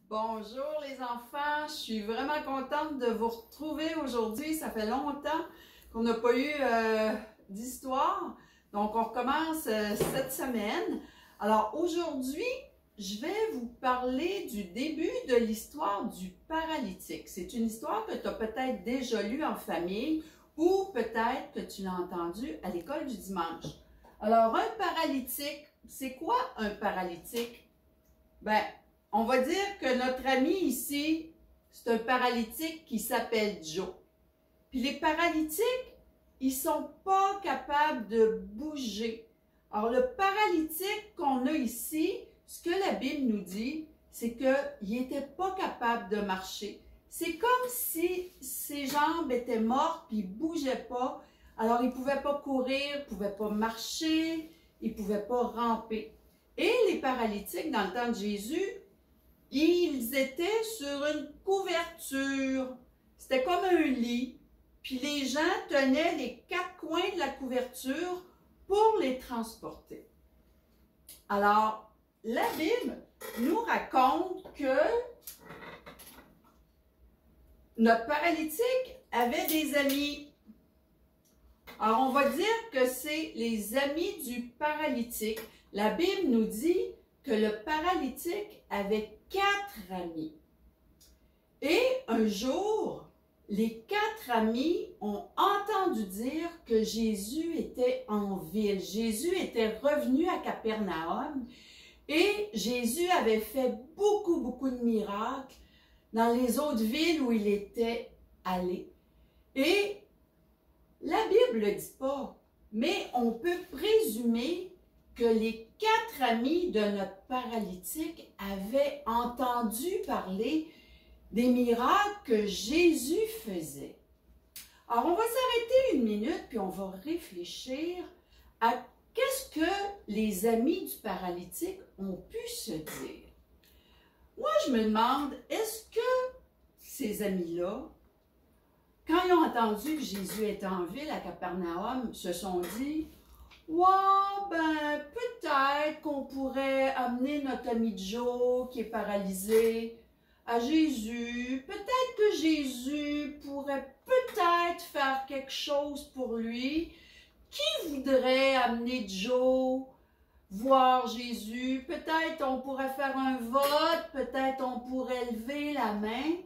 Bonjour les enfants, je suis vraiment contente de vous retrouver aujourd'hui. Ça fait longtemps qu'on n'a pas eu d'histoire, donc on recommence cette semaine. Alors aujourd'hui, je vais vous parler du début de l'histoire du paralytique. C'est une histoire que tu as peut-être déjà lue en famille ou peut-être que tu l'as entendue à l'école du dimanche. Alors un paralytique, c'est quoi un paralytique? Ben, on va dire que notre ami ici, c'est un paralytique qui s'appelle Joe. Puis les paralytiques, ils sont pas capables de bouger. Alors le paralytique qu'on a ici, ce que la Bible nous dit, c'est qu'il n'était pas capable de marcher. C'est comme si ses jambes étaient mortes puis il ne bougeait pas. Alors il ne pouvait pas courir, il ne pouvait pas marcher, il ne pouvait pas ramper. Et les paralytiques, dans le temps de Jésus, ils étaient sur une couverture. C'était comme un lit. Puis les gens tenaient les quatre coins de la couverture pour les transporter. Alors, la Bible nous raconte que notre paralytique avait des amis. Alors, on va dire que c'est les amis du paralytique. La Bible nous dit que le paralytique avait 4 amis. Et un jour, les 4 amis ont entendu dire que Jésus était en ville. Jésus était revenu à Capernaum et Jésus avait fait beaucoup de miracles dans les autres villes où il était allé. Et la Bible ne le dit pas, mais on peut présumer que les 4 amis de notre paralytique avaient entendu parler des miracles que Jésus faisait. Alors, on va s'arrêter une minute puis on va réfléchir à qu'est-ce que les amis du paralytique ont pu se dire. Moi, je me demande, est-ce que ces amis-là, quand ils ont entendu que Jésus était en ville à Capernaum, se sont dit: ouais, ben, peut-être qu'on pourrait amener notre ami Joe qui est paralysé à Jésus. Peut-être que Jésus pourrait peut-être faire quelque chose pour lui. Qui voudrait amener Joe voir Jésus? Peut-être on pourrait faire un vote, peut-être on pourrait lever la main.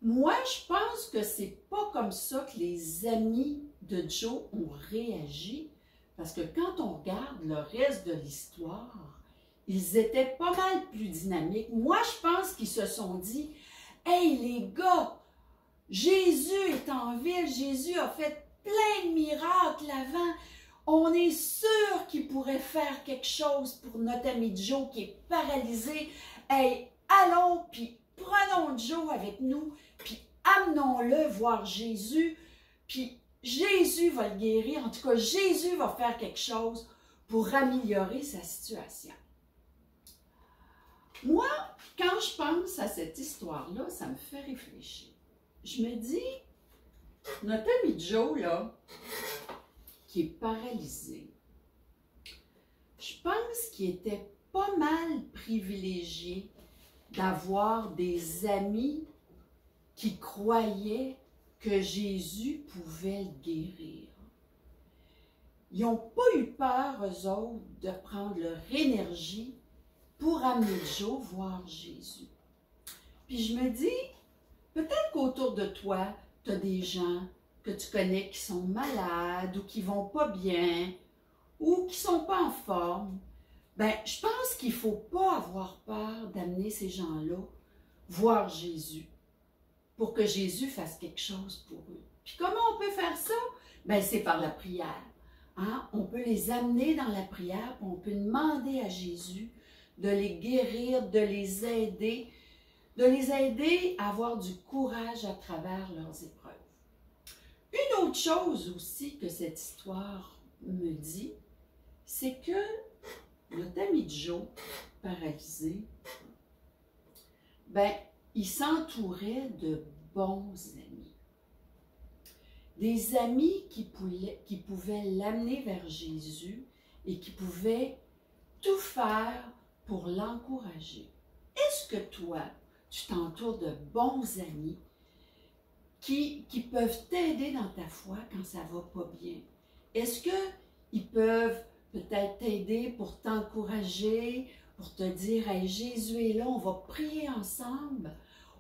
Moi, je pense que c'est pas comme ça que les amis de Joe ont réagi. Parce que quand on regarde le reste de l'histoire, ils étaient pas mal plus dynamiques. Moi, je pense qu'ils se sont dit: « Hey les gars, Jésus est en ville, Jésus a fait plein de miracles avant. On est sûr qu'il pourrait faire quelque chose pour notre ami Joe qui est paralysé. Hey, allons, puis prenons Joe avec nous, puis amenons-le voir Jésus, puis Jésus va le guérir. En tout cas, Jésus va faire quelque chose pour améliorer sa situation. » Moi, quand je pense à cette histoire-là, ça me fait réfléchir. Je me dis, notre ami Joe, là, qui est paralysé, je pense qu'il était pas mal privilégié d'avoir des amis qui croyaient que Jésus pouvait le guérir. Ils n'ont pas eu peur, eux autres, de prendre leur énergie pour amener Joe voir Jésus. Puis je me dis, peut-être qu'autour de toi, tu as des gens que tu connais qui sont malades ou qui vont pas bien ou qui sont pas en forme. Ben, je pense qu'il ne faut pas avoir peur d'amener ces gens-là voir Jésus pour que Jésus fasse quelque chose pour eux. Puis comment on peut faire ça? Ben, c'est par la prière. Hein? On peut les amener dans la prière, puis on peut demander à Jésus de les guérir, de les aider à avoir du courage à travers leurs épreuves. Une autre chose aussi que cette histoire me dit, c'est que notre ami Joe, paralysé, ben, il s'entourait de bons amis. Des amis qui pouvaient l'amener vers Jésus et qui pouvaient tout faire pour l'encourager. Est-ce est-ce que toi, tu t'entoures de bons amis qui peuvent t'aider dans ta foi quand ça va pas bien? Est-ce qu'ils peuvent peut-être t'aider pour t'encourager, pour te dire, hey, Jésus est là, on va prier ensemble?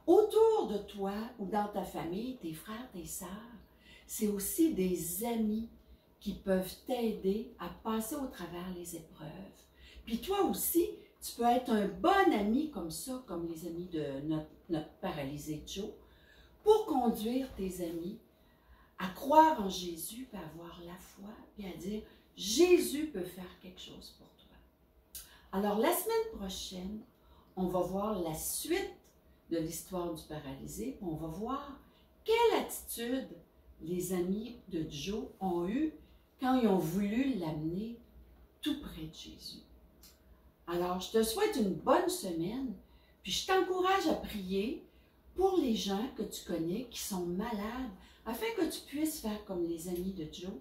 Autour de toi ou dans ta famille, tes frères, tes sœurs, c'est aussi des amis qui peuvent t'aider à passer au travers les épreuves. Puis toi aussi, tu peux être un bon ami comme ça, comme les amis de notre paralysé Joe, pour conduire tes amis à croire en Jésus, puis à avoir la foi, puis à dire, Jésus peut faire quelque chose pour toi. Alors, la semaine prochaine, on va voir la suite de l'histoire du paralysé, puis on va voir quelle attitude les amis de Joe ont eue quand ils ont voulu l'amener tout près de Jésus. Alors, je te souhaite une bonne semaine, puis je t'encourage à prier pour les gens que tu connais qui sont malades, afin que tu puisses faire comme les amis de Joe,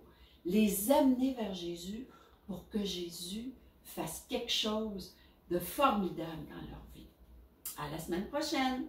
les amener vers Jésus pour que Jésus fasse quelque chose de formidable dans leur vie. À la semaine prochaine!